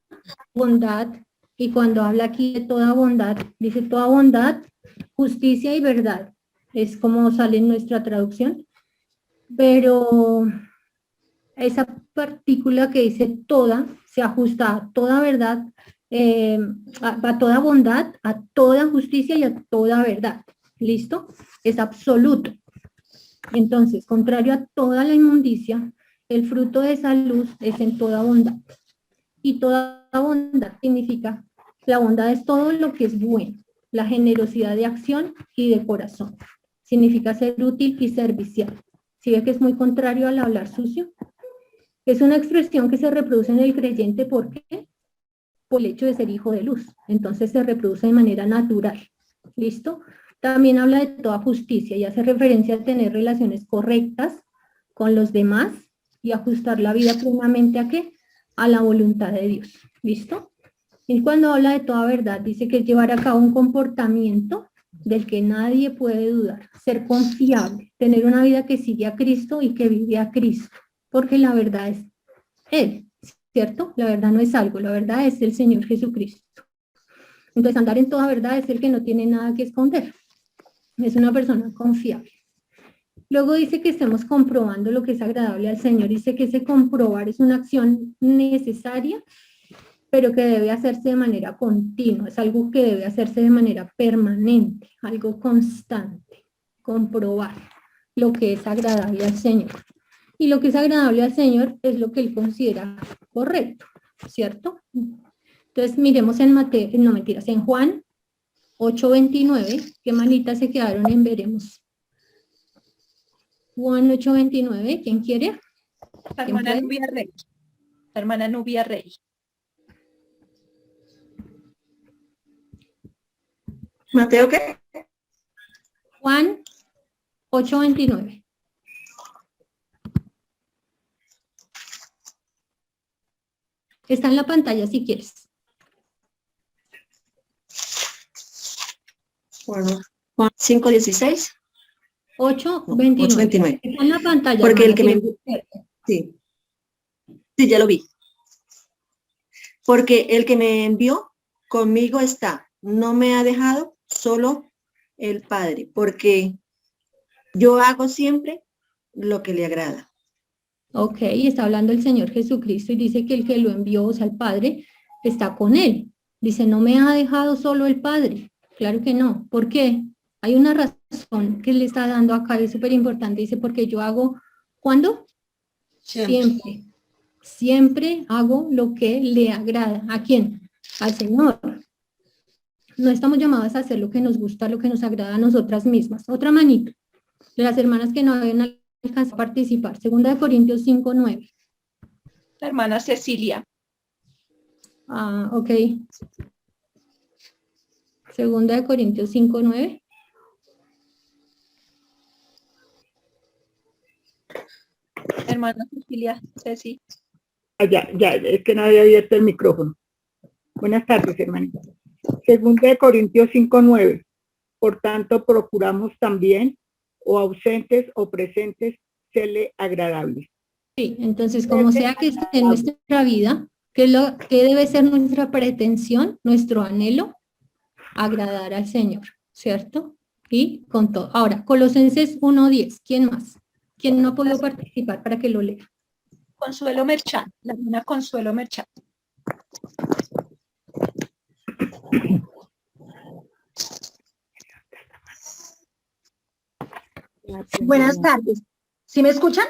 bondad, y cuando habla aquí de toda bondad, dice toda bondad, justicia y verdad, es como sale en nuestra traducción, pero esa partícula que dice toda, se ajusta a toda verdad, a toda bondad, a toda justicia y a toda verdad. ¿Listo? Es absoluto. Entonces, contrario a toda la inmundicia, el fruto de esa luz es en toda bondad. Y toda bondad significa, la bondad es todo lo que es bueno, la generosidad de acción y de corazón. Significa ser útil y servicial. ¿Sí ve que es muy contrario al hablar sucio? Es una expresión que se reproduce en el creyente, ¿por qué? Por el hecho de ser hijo de luz. Entonces se reproduce de manera natural. ¿Listo? También habla de toda justicia y hace referencia a tener relaciones correctas con los demás y ajustar la vida plenamente ¿a qué? A la voluntad de Dios. ¿Listo? Y cuando habla de toda verdad, dice que es llevar a cabo un comportamiento del que nadie puede dudar, ser confiable, tener una vida que sigue a Cristo y que vive a Cristo, porque la verdad es Él, ¿cierto? La verdad no es algo, la verdad es el Señor Jesucristo. Entonces andar en toda verdad es el que no tiene nada que esconder, es una persona confiable. Luego dice que estemos comprobando lo que es agradable al Señor. Dice que ese comprobar es una acción necesaria, pero que debe hacerse de manera continua. Es algo que debe hacerse de manera permanente, algo constante. Comprobar lo que es agradable al Señor. Y lo que es agradable al Señor es lo que Él considera correcto, ¿cierto? Entonces miremos en Mateo, no mentiras, en Juan 8:29, ¿qué manitas se quedaron en veremos? Juan 8:29, ¿quién quiere? La hermana Nubia Rey. La hermana Nubia Rey. ¿Mateo qué? Juan 8:29. Está en la pantalla si quieres. Bueno, Juan 5:16. 8:29. 8:29. Está en la pantalla. Porque el que me... hermana, Sí. Sí, ya lo vi. Porque el que me envió conmigo está. No me ha dejado solo el Padre. Porque yo hago siempre lo que le agrada. Ok, está hablando el Señor Jesucristo y dice que el que lo envió, o sea, el Padre, está con él. Dice, no me ha dejado solo el Padre. Claro que no. ¿Por qué? Hay una razón que le está dando acá, es súper importante. Dice, porque yo hago, ¿cuándo? Siempre. Siempre hago lo que le agrada. ¿A quién? Al Señor. No estamos llamadas a hacer lo que nos gusta, lo que nos agrada a nosotras mismas. Otra manito. De las hermanas que no habían alcanzado a participar. 2 Corintios 5:9. La hermana Cecilia. Ah, ok. 2 Corintios 5:9. Hermana Cecilia, Ceci. Ya, es que no había abierto el micrófono. Buenas tardes, hermanita. 2 Corintios 5:9. Por tanto, procuramos también, o ausentes o presentes, serle agradables. Sí, entonces, como sea que esté en nuestra vida, ¿qué debe ser nuestra pretensión, nuestro anhelo? Agradar al Señor, ¿cierto? Y con todo. Ahora, Colosenses 1:10. ¿Quién más? ¿Quién no ha podido participar para que lo lea? Consuelo Merchán. La hermana Consuelo Merchán. Buenas tardes. ¿Sí me escuchan?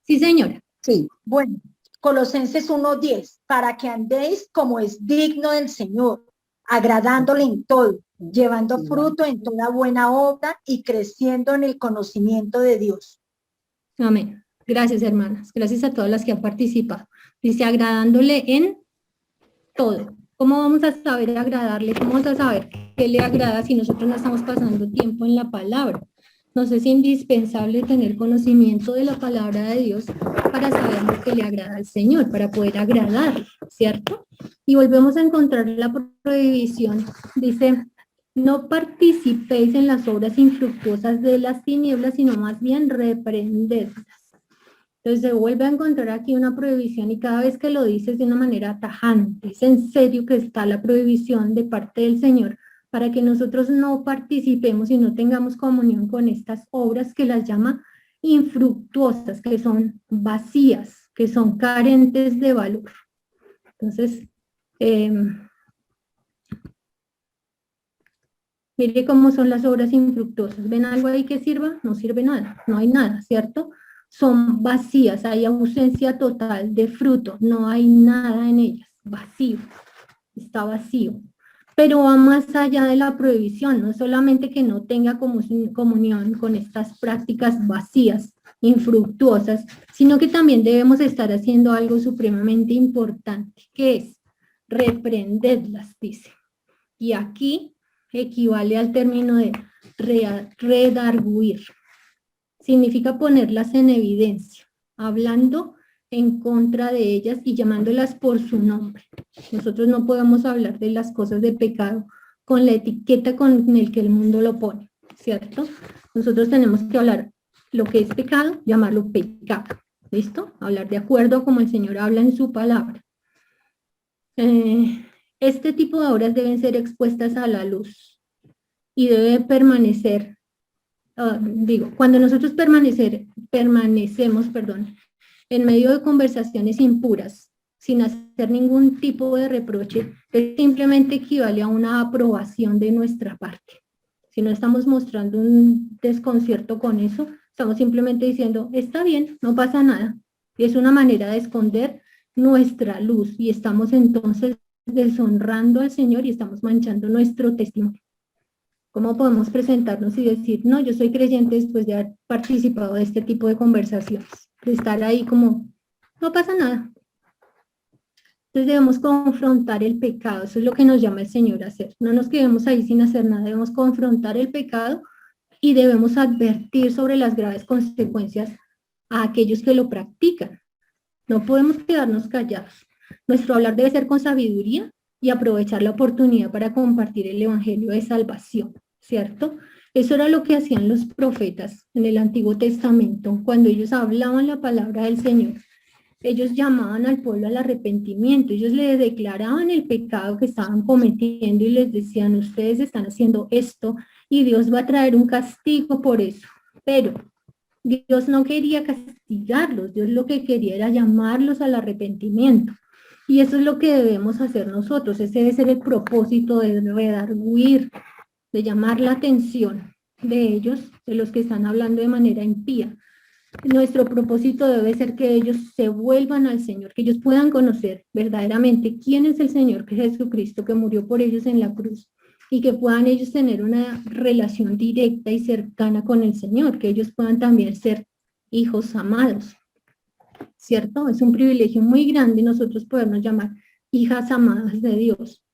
Sí, señora. Sí. Bueno, Colosenses 1:10, para que andéis como es digno del Señor, agradándole en todo, llevando fruto en toda buena obra y creciendo en el conocimiento de Dios. Amén. Gracias, hermanas. Gracias a todas las que han participado. Dice, agradándole en todo. ¿Cómo vamos a saber agradarle? ¿Cómo vamos a saber qué le agrada si nosotros no estamos pasando tiempo en la palabra? Nos es indispensable tener conocimiento de la palabra de Dios para saber lo que le agrada al Señor, para poder agradarle, ¿cierto? Y volvemos a encontrar la prohibición. Dice, no participéis en las obras infructuosas de las tinieblas, sino más bien reprendedlas. Entonces se vuelve a encontrar aquí una prohibición y cada vez que lo dices de una manera tajante, es en serio que está la prohibición de parte del Señor para que nosotros no participemos y no tengamos comunión con estas obras que las llama infructuosas, que son vacías, que son carentes de valor. Entonces, mire cómo son las obras infructuosas. ¿Ven algo ahí que sirva? No sirve nada, no hay nada, ¿cierto? Son vacías, hay ausencia total de fruto, no hay nada en ellas, vacío, está vacío. Pero va más allá de la prohibición, no solamente que no tenga comunión con estas prácticas vacías, infructuosas, sino que también debemos estar haciendo algo supremamente importante, que es reprenderlas, dice. Y aquí equivale al término de redarguir. Significa ponerlas en evidencia. hablando en contra de ellas y llamándolas por su nombre. Nosotros no podemos hablar de las cosas de pecado con la etiqueta con el que el mundo lo pone, ¿cierto? Nosotros tenemos que hablar lo que es pecado, llamarlo pecado, ¿listo? Hablar de acuerdo a como el Señor habla en su palabra. Este tipo de obras deben ser expuestas a la luz y debe permanecer, cuando nosotros permanecemos, en medio de conversaciones impuras, sin hacer ningún tipo de reproche, simplemente equivale a una aprobación de nuestra parte. Si no estamos mostrando un desconcierto con eso, estamos simplemente diciendo, está bien, no pasa nada. Y es una manera de esconder nuestra luz y estamos entonces deshonrando al Señor y estamos manchando nuestro testimonio. ¿Cómo podemos presentarnos y decir, no, yo soy creyente después de haber participado de este tipo de conversaciones? De estar ahí como, no pasa nada. Entonces debemos confrontar el pecado, eso es lo que nos llama el Señor a hacer. No nos quedemos ahí sin hacer nada, debemos confrontar el pecado y debemos advertir sobre las graves consecuencias a aquellos que lo practican. No podemos quedarnos callados. Nuestro hablar debe ser con sabiduría y aprovechar la oportunidad para compartir el evangelio de salvación, ¿cierto? Eso era lo que hacían los profetas en el Antiguo Testamento, cuando ellos hablaban la palabra del Señor. Ellos llamaban al pueblo al arrepentimiento, ellos les declaraban el pecado que estaban cometiendo y les decían, ustedes están haciendo esto y Dios va a traer un castigo por eso. Pero Dios no quería castigarlos, Dios lo que quería era llamarlos al arrepentimiento. Y eso es lo que debemos hacer nosotros, ese debe ser el propósito de redarguir, de llamar la atención de ellos, de los que están hablando de manera impía. Nuestro propósito debe ser que ellos se vuelvan al Señor, que ellos puedan conocer verdaderamente quién es el Señor, que es Jesucristo, que murió por ellos en la cruz, y que puedan ellos tener una relación directa y cercana con el Señor, que ellos puedan también ser hijos amados, ¿cierto? Es un privilegio muy grande nosotros podernos llamar hijas amadas de Dios,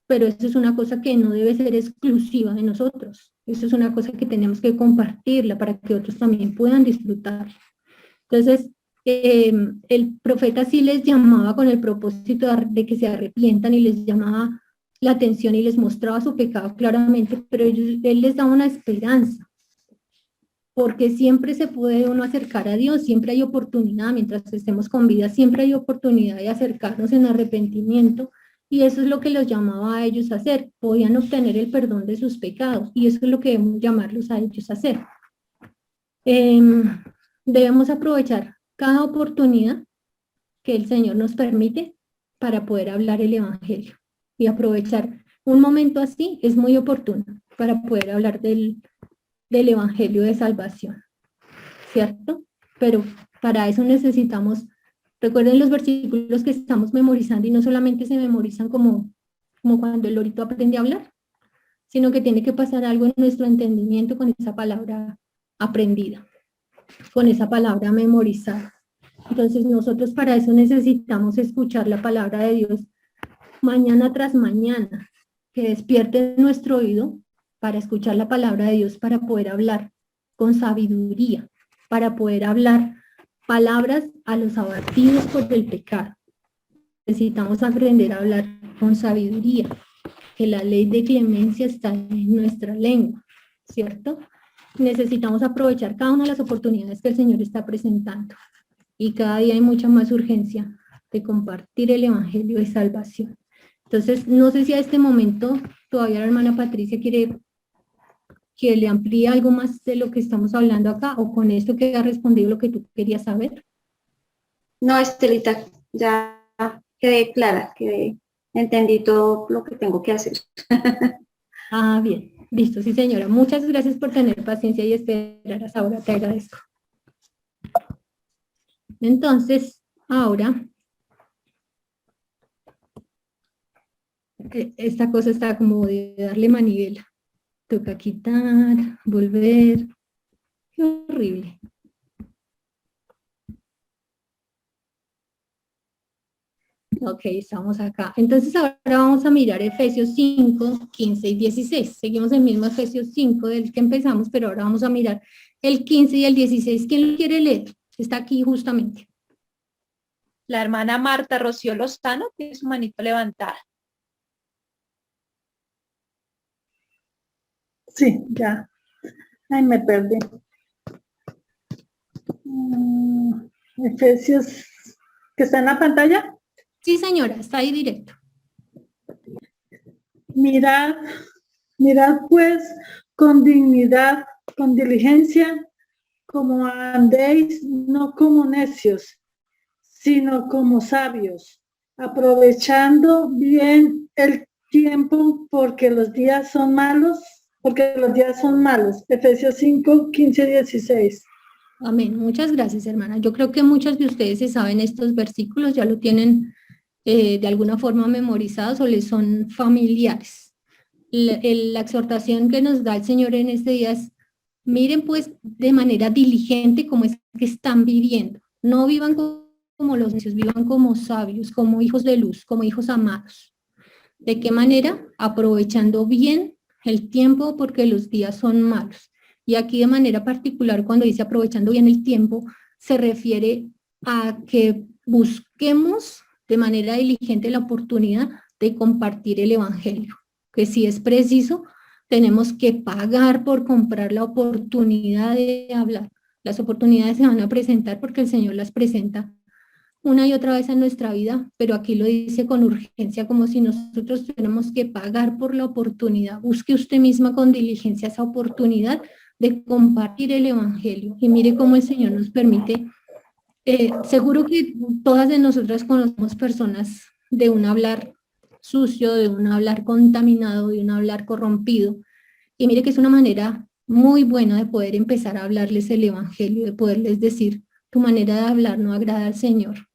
pero eso es una cosa que no debe ser exclusiva de nosotros, eso es una cosa que tenemos que compartirla para que otros también puedan disfrutar. Entonces, el profeta sí les llamaba con el propósito de que se arrepientan y les llamaba la atención y les mostraba su pecado claramente, pero él les daba una esperanza, porque siempre se puede uno acercar a Dios, siempre hay oportunidad, mientras estemos con vida, siempre hay oportunidad de acercarnos en arrepentimiento, y eso es lo que los llamaba a ellos a hacer, podían obtener el perdón de sus pecados, y eso es lo que debemos llamarlos a ellos a hacer. Debemos aprovechar cada oportunidad que el Señor nos permite para poder hablar el Evangelio, y aprovechar un momento así es muy oportuno para poder hablar del Evangelio de salvación, ¿cierto? Pero para eso necesitamos, recuerden los versículos que estamos memorizando y no solamente se memorizan como cuando el lorito aprende a hablar, sino que tiene que pasar algo en nuestro entendimiento con esa palabra aprendida, con esa palabra memorizada. Entonces nosotros para eso necesitamos escuchar la palabra de Dios mañana tras mañana, que despierte nuestro oído para escuchar la palabra de Dios, para poder hablar con sabiduría, para poder hablar palabras a los abatidos por el pecado. Necesitamos aprender a hablar con sabiduría, que la ley de clemencia está en nuestra lengua, ¿cierto? Necesitamos aprovechar cada una de las oportunidades que el Señor está presentando, y cada día hay mucha más urgencia de compartir el Evangelio de salvación. Entonces, no sé si a este momento todavía la hermana Patricia quiere que le amplíe algo más de lo que estamos hablando acá, o con esto que ha respondido lo que tú querías saber. No, Estelita, ya quedé clara, entendí todo lo que tengo que hacer. Ah, bien, listo, sí señora. Muchas gracias por tener paciencia y esperar hasta ahora, te agradezco. Entonces, ahora, esta cosa está como de darle manivela. Toca quitar, volver. Qué horrible. Ok, estamos acá. Entonces ahora vamos a mirar Efesios 5, 15 y 16. Seguimos el mismo Efesios 5 del que empezamos, pero ahora vamos a mirar el 15 y el 16. ¿Quién lo quiere leer? Está aquí justamente. La hermana Marta Rocío Lozano tiene su manito levantada. Sí, ya. Ay, me perdí. Efesios, ¿que está en la pantalla? Sí, señora, está ahí directo. Mirad pues con dignidad, con diligencia, como andéis, no como necios, sino como sabios, aprovechando bien el tiempo porque los días son malos. Efesios 5, 15, 16. Amén. Muchas gracias, hermana. Yo creo que muchos de ustedes se saben estos versículos, ya lo tienen de alguna forma memorizados o les son familiares. La exhortación que nos da el Señor en este día es, miren pues de manera diligente cómo es que están viviendo. No vivan como los necios, vivan como sabios, como hijos de luz, como hijos amados. ¿De qué manera? Aprovechando bien el tiempo porque los días son malos. Y aquí de manera particular cuando dice aprovechando bien el tiempo, se refiere a que busquemos de manera diligente la oportunidad de compartir el evangelio. Que si es preciso, tenemos que pagar por comprar la oportunidad de hablar. Las oportunidades se van a presentar porque el Señor las presenta una y otra vez en nuestra vida, pero aquí lo dice con urgencia, como si nosotros tenemos que pagar por la oportunidad. Busque usted misma con diligencia esa oportunidad de compartir el evangelio. Y mire cómo el Señor nos permite. Seguro que todas de nosotras conocemos personas de un hablar sucio, de un hablar contaminado, de un hablar corrompido. Y mire que es una manera muy buena de poder empezar a hablarles el evangelio, de poderles decir, tu manera de hablar no agrada al Señor.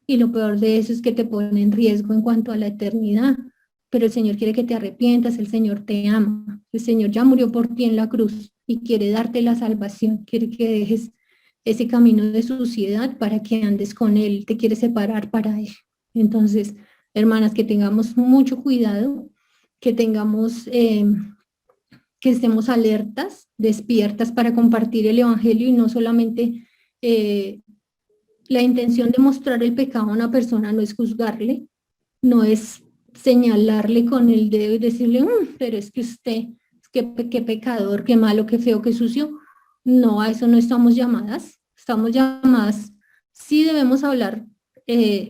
Y lo peor de eso es que te pone en riesgo en cuanto a la eternidad. Pero el Señor quiere que te arrepientas, el Señor te ama. El Señor ya murió por ti en la cruz y quiere darte la salvación, quiere que dejes ese camino de suciedad para que andes con Él, te quiere separar para Él. Entonces, hermanas, que tengamos mucho cuidado, que tengamos, que estemos alertas, despiertas para compartir el evangelio y no solamente la intención de mostrar el pecado a una persona no es juzgarle, no es señalarle con el dedo y decirle, pero es que usted, qué pecador, qué malo, qué feo, qué sucio. No, a eso no estamos llamadas. Estamos llamadas, sí debemos hablar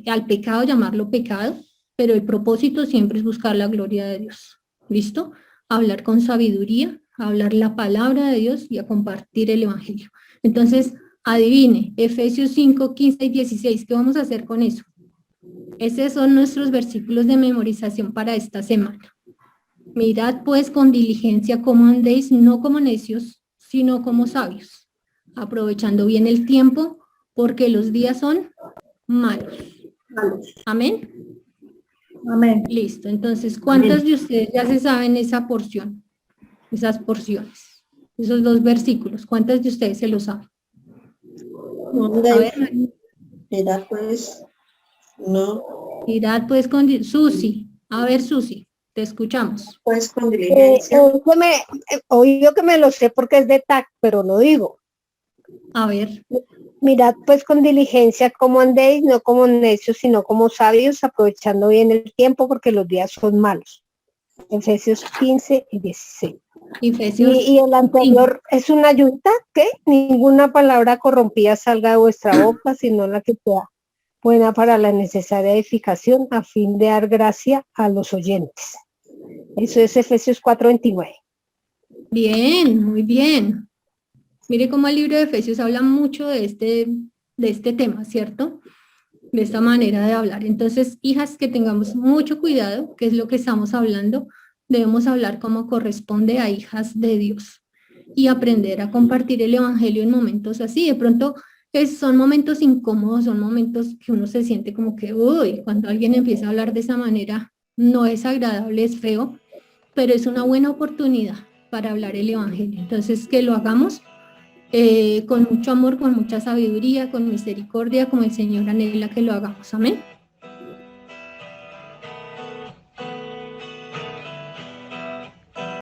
al pecado, llamarlo pecado, pero el propósito siempre es buscar la gloria de Dios. ¿Listo? Hablar con sabiduría, hablar la palabra de Dios y a compartir el evangelio. Entonces, adivine, Efesios 5, 15 y 16, ¿qué vamos a hacer con eso? Esos son nuestros versículos de memorización para esta semana. Mirad pues con diligencia cómo andéis, no como necios, sino como sabios, aprovechando bien el tiempo, porque los días son malos. Amén. Amén. Listo, entonces, ¿cuántas de ustedes ya se saben esa porción? Esas porciones, esos dos versículos, ¿cuántas de ustedes se lo saben? A ver, Mirad pues, no. Mirad pues con Susi. A ver, Susi, te escuchamos. Pues con diligencia. Oído que me lo sé porque es de TAC, pero lo digo. A ver. Mirad pues con diligencia cómo andéis, no como necios, sino como sabios, aprovechando bien el tiempo porque los días son malos. Efesios 15 y 16. Y el anterior es una ayuda que ninguna palabra corrompida salga de vuestra boca, sino la que sea buena para la necesaria edificación a fin de dar gracia a los oyentes. Eso es Efesios 4:29. Bien, muy bien. Mire cómo el libro de Efesios habla mucho de este tema, ¿cierto? De esta manera de hablar. Entonces, hijas, que tengamos mucho cuidado, que es lo que estamos hablando. Debemos hablar como corresponde a hijas de Dios y aprender a compartir el evangelio en momentos así. De pronto son momentos incómodos, son momentos que uno se siente como que, uy, cuando alguien empieza a hablar de esa manera, no es agradable, es feo, pero es una buena oportunidad para hablar el evangelio. Entonces, que lo hagamos con mucho amor, con mucha sabiduría, con misericordia, como el Señor anhela que lo hagamos. Amén.